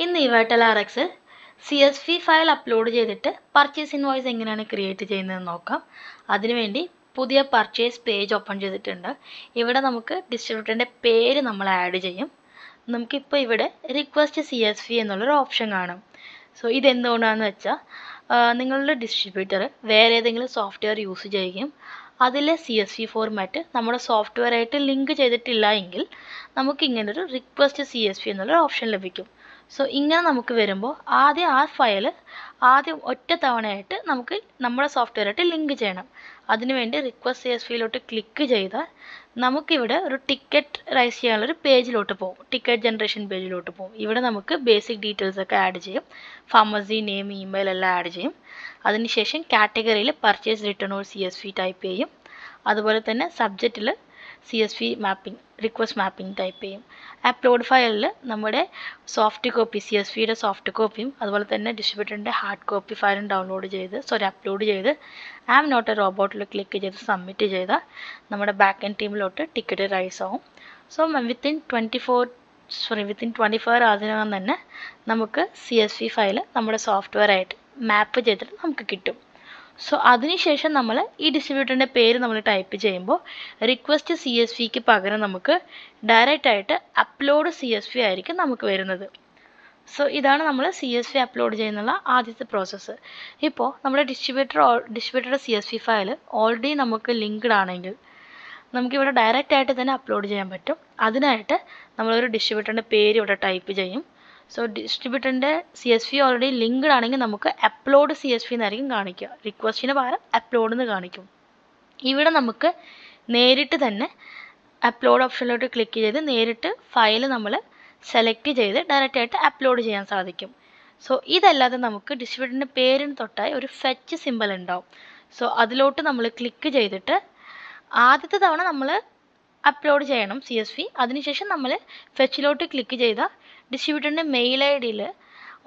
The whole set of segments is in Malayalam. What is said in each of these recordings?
ഇന്ന് ഇവാട്ടൽ RX CSV ഫയൽ അപ്ലോഡ് ചെയ്തിട്ട് പർച്ചേസ് ഇൻവോയ്സ് എങ്ങനെയാണ് ക്രിയേറ്റ് ചെയ്യുന്നതെന്ന് നോക്കാം. അതിനുവേണ്ടി പുതിയ പർച്ചേസ് പേജ് ഓപ്പൺ ചെയ്തിട്ടുണ്ട്. ഇവിടെ നമുക്ക് ഡിസ്ട്രിബ്യൂട്ടറിൻ്റെ പേര് നമ്മൾ ആഡ് ചെയ്യും. നമുക്കിപ്പോൾ ഇവിടെ റിക്വസ്റ്റ് CSV എന്നുള്ളൊരു ഓപ്ഷൻ കാണും. സോ ഇതെന്തുകൊണ്ടാണെന്ന് വെച്ചാൽ നിങ്ങളുടെ ഡിസ്ട്രിബ്യൂട്ടർ വേറെ ഏതെങ്കിലും സോഫ്റ്റ്വെയർ യൂസ് ചെയ്യുകയും അതിലെ CSV ഫോർമാറ്റ് നമ്മുടെ സോഫ്റ്റ്വെയറായിട്ട് ലിങ്ക് ചെയ്തിട്ടില്ല എങ്കിൽ നമുക്കിങ്ങനൊരു റിക്വസ്റ്റ് CSV എന്നുള്ളൊരു ഓപ്ഷൻ ലഭിക്കും. സോ ഇങ്ങനെ നമുക്ക് വരുമ്പോൾ ആദ്യം ആ ഫയൽ ഒറ്റ തവണയായിട്ട് നമുക്ക് നമ്മുടെ സോഫ്റ്റ്വെയറായിട്ട് ലിങ്ക് ചെയ്യണം. അതിനുവേണ്ടി റിക്വസ്റ്റ് CSVയിലോട്ട് ക്ലിക്ക് ചെയ്താൽ നമുക്കിവിടെ ഒരു ടിക്കറ്റ് റൈസ് ചെയ്യാനുള്ളൊരു പേജിലോട്ട് പോകും. ടിക്കറ്റ് ജനറേഷൻ പേജിലോട്ട് പോകും. ഇവിടെ നമുക്ക് ബേസിക് ഡീറ്റെയിൽസ് ഒക്കെ ആഡ് ചെയ്യും. ഫാർമസി നെയിം, ഇമെയിൽ എല്ലാം ആഡ് ചെയ്യും. അതിനുശേഷം കാറ്റഗറിയിൽ purchase written or CSV type ചെയ്യും. അതുപോലെ തന്നെ സബ്ജക്റ്റിൽ CSV mapping, request mapping type ചെയ്യും. അപ്ലോഡ് ഫയലിൽ നമ്മുടെ സോഫ്റ്റ് കോപ്പി, CSVയുടെ സോഫ്റ്റ് കോപ്പിയും അതുപോലെ തന്നെ ഡിസ്ട്രിബ്യൂട്ടറിൻ്റെ ഹാർഡ് കോപ്പി ഫയലും അപ്ലോഡ് ചെയ്ത് ആം നോട്ട് എ റോബോട്ടിൽ ക്ലിക്ക് ചെയ്ത് സബ്മിറ്റ് ചെയ്താൽ നമ്മുടെ ബാക്ക് എൻഡ് ടീമിലോട്ട് ടിക്കറ്റ് റൈസ് ആവും. സോ വിത്തിൻ 24 hours തന്നെ നമുക്ക് CSV ഫയൽ നമ്മുടെ സോഫ്റ്റ്വെയറായിട്ട് മാപ്പ് ചെയ്തിട്ട് നമുക്ക് കിട്ടും. സോ അതിനുശേഷം നമ്മൾ ഈ ഡിസ്ട്രിബ്യൂട്ടറിൻ്റെ പേര് നമ്മൾ ടൈപ്പ് ചെയ്യുമ്പോൾ റിക്വസ്റ്റ് CSVക്ക് പകരം നമുക്ക് ഡയറക്റ്റായിട്ട് അപ്ലോഡ് CSV ആയിരിക്കും നമുക്ക് വരുന്നത്. സോ ഇതാണ് നമ്മൾ CSV അപ്ലോഡ് ചെയ്യുന്നുള്ള ആദ്യത്തെ പ്രോസസ്സ്. ഇപ്പോൾ നമ്മുടെ ഡിസ്ട്രിബ്യൂട്ടറുടെ CSV ഫയൽ ഓൾറെഡി നമുക്ക് ലിങ്ക്ഡ് ആണെങ്കിൽ നമുക്കിവിടെ ഡയറക്റ്റായിട്ട് തന്നെ അപ്ലോഡ് ചെയ്യാൻ പറ്റും. അതിനായിട്ട് നമ്മളൊരു ഡിസ്ട്രിബ്യൂട്ടറിൻ്റെ പേര് ഇവിടെ ടൈപ്പ് ചെയ്യും. സോ ഡിസ്ട്രിബ്യൂട്ടറിൻ്റെ CSV ഓൾറെഡി ലിങ്ക്ഡ് ആണെങ്കിൽ നമുക്ക് അപ്ലോഡ് CSV എന്നായിരിക്കും കാണിക്കുക. റിക്വസ്റ്റിന് പകരം അപ്ലോഡ് എന്ന് കാണിക്കും. ഇവിടെ നമുക്ക് നേരിട്ട് തന്നെ അപ്ലോഡ് ഓപ്ഷനിലോട്ട് ക്ലിക്ക് ചെയ്ത് നേരിട്ട് ഫയൽ നമ്മൾ സെലക്ട് ചെയ്ത് ഡയറക്റ്റായിട്ട് അപ്ലോഡ് ചെയ്യാൻ സാധിക്കും. സോ ഇതല്ലാതെ നമുക്ക് ഡിസ്ട്രിബ്യൂട്ടറിൻ്റെ പേരിന് തൊട്ടായി ഒരു ഫെച്ച് സിമ്പൽ ഉണ്ടാവും. സോ അതിലോട്ട് നമ്മൾ ക്ലിക്ക് ചെയ്തിട്ട് ആദ്യത്തെ തവണ നമ്മൾ അപ്ലോഡ് ചെയ്യണം CSV. അതിനുശേഷം നമ്മൾ ഫെച്ചിലോട്ട് ക്ലിക്ക് ചെയ്താൽ ഡിസ്ട്രിബ്യൂട്ടറിൻ്റെ മെയിൽ ID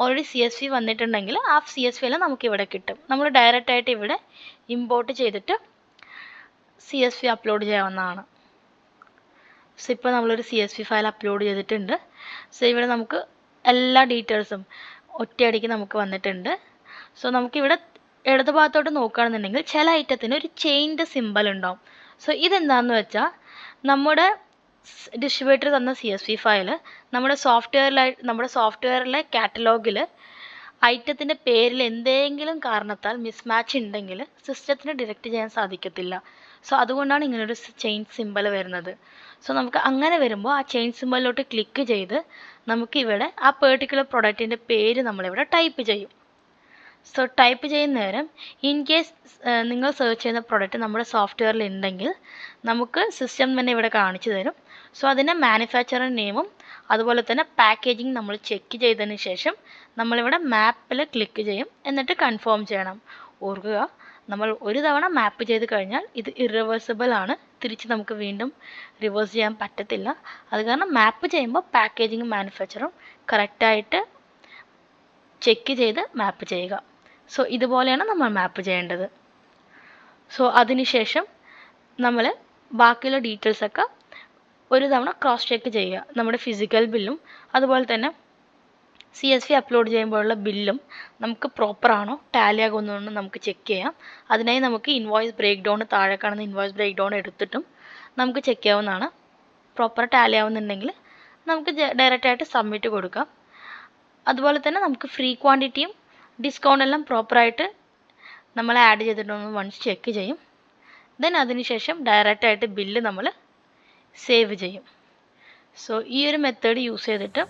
ഓൾറെഡി CSV വന്നിട്ടുണ്ടെങ്കിൽ ആ CSV എല്ലാം നമുക്കിവിടെ കിട്ടും. നമ്മൾ ഡയറക്റ്റായിട്ട് ഇവിടെ ഇമ്പോർട്ട് ചെയ്തിട്ട് CSV അപ്ലോഡ് ചെയ്യാവുന്നതാണ്. സോ ഇപ്പോൾ നമ്മളൊരു CSV ഫയൽ അപ്ലോഡ് ചെയ്തിട്ടുണ്ട്. സോ ഇവിടെ നമുക്ക് എല്ലാ ഡീറ്റെയിൽസും ഒറ്റയടിക്ക് നമുക്ക് വന്നിട്ടുണ്ട്. സോ നമുക്കിവിടെ ഇടത് ഭാഗത്തോട്ട് നോക്കുകയാണെന്നുണ്ടെങ്കിൽ ചില ഐറ്റത്തിന് ഒരു ചെയിൻ്റെ സിമ്പൽ ഉണ്ടാവും. സോ ഇതെന്താണെന്ന് വെച്ചാൽ നമ്മുടെ ഡിസ്ട്രിബ്യൂട്ടർ തന്ന CSV ഫയൽ നമ്മുടെ സോഫ്റ്റ്വെയറിലെ കാറ്റലോഗിൽ ഐറ്റത്തിൻ്റെ പേരിൽ എന്തെങ്കിലും കാരണത്താൽ മിസ്മാച്ച് ഉണ്ടെങ്കിൽ സിസ്റ്റത്തിന് ഡിറ്റക്റ്റ് ചെയ്യാൻ സാധിക്കത്തില്ല. സോ അതുകൊണ്ടാണ് ഇങ്ങനൊരു ചെയിൻ സിമ്പൽ വരുന്നത്. സോ നമുക്ക് അങ്ങനെ വരുമ്പോൾ ആ ചെയിൻ സിമ്പലിലോട്ട് ക്ലിക്ക് ചെയ്ത് നമുക്കിവിടെ ആ പെർട്ടിക്കുലർ പ്രൊഡക്റ്റിൻ്റെ പേര് നമ്മളിവിടെ ടൈപ്പ് ചെയ്യും. സോ ടൈപ്പ് ചെയ്യുന്ന നേരം ഇൻ കേസ് നിങ്ങൾ സെർച്ച് ചെയ്യുന്ന പ്രൊഡക്റ്റ് നമ്മുടെ സോഫ്റ്റ്വെയറിൽ ഉണ്ടെങ്കിൽ നമുക്ക് സിസ്റ്റം തന്നെ ഇവിടെ കാണിച്ചു തരും. സോ അതിൻ്റെ മാനുഫാക്ചറർ നെയിമും അതുപോലെ തന്നെ പാക്കേജിങ് നമ്മൾ ചെക്ക് ചെയ്തതിന് ശേഷം നമ്മളിവിടെ മാപ്പിൽ ക്ലിക്ക് ചെയ്യും. എന്നിട്ട് കൺഫേം ചെയ്യണം. ഓർക്കുക, നമ്മൾ ഒരു തവണ മാപ്പ് ചെയ്ത് കഴിഞ്ഞാൽ ഇത് ഇറിവേഴ്സിബിൾ ആണ്. തിരിച്ച് നമുക്ക് വീണ്ടും റിവേഴ്സ് ചെയ്യാൻ പറ്റത്തില്ല. അത് കാരണം മാപ്പ് ചെയ്യുമ്പോൾ പാക്കേജിങ്ങും മാനുഫാക്ചറും കറക്റ്റായിട്ട് ചെക്ക് ചെയ്ത് മാപ്പ് ചെയ്യുക. സോ ഇതുപോലെയാണ് നമ്മൾ മാപ്പ് ചെയ്യേണ്ടത്. സോ അതിനുശേഷം നമ്മൾ ബാക്കിയുള്ള ഡീറ്റെയിൽസൊക്കെ ഒരു തവണ ക്രോസ് ചെക്ക് ചെയ്യുക. നമ്മുടെ ഫിസിക്കൽ ബില്ലും അതുപോലെ തന്നെ CSV അപ്ലോഡ് ചെയ്യുമ്പോഴുള്ള ബില്ലും നമുക്ക് പ്രോപ്പറാണോ ടാലി ആകുന്നതെന്ന് നമുക്ക് ചെക്ക് ചെയ്യാം. അതിനായി നമുക്ക് ഇൻവോയ്സ് ബ്രേക്ക് ഡൗൺ, താഴെ കാണുന്ന ഇൻവോയ്സ് ബ്രേക്ക് ഡൗൺ എടുത്തിട്ടും നമുക്ക് ചെക്ക് ചെയ്യാവുന്നതാണ്. പ്രോപ്പർ ടാലി ആവുന്നുണ്ടെങ്കിൽ നമുക്ക് ഡയറക്റ്റായിട്ട് സബ്മിറ്റ് കൊടുക്കാം. അതുപോലെ തന്നെ നമുക്ക് ഫ്രീ ക്വാണ്ടിറ്റിയും ഡിസ്കൗണ്ട് എല്ലാം പ്രോപ്പറായിട്ട് നമ്മൾ ആഡ് ചെയ്തിട്ടുണ്ടെന്ന് വൺസ് ചെക്ക് ചെയ്യും. ദെൻ അതിനുശേഷം ഡയറക്റ്റായിട്ട് ബില്ല് നമ്മൾ സേവ് ചെയ്യും. സോ ഈ ഒരു മെത്തേഡ് യൂസ് ചെയ്തിട്ട്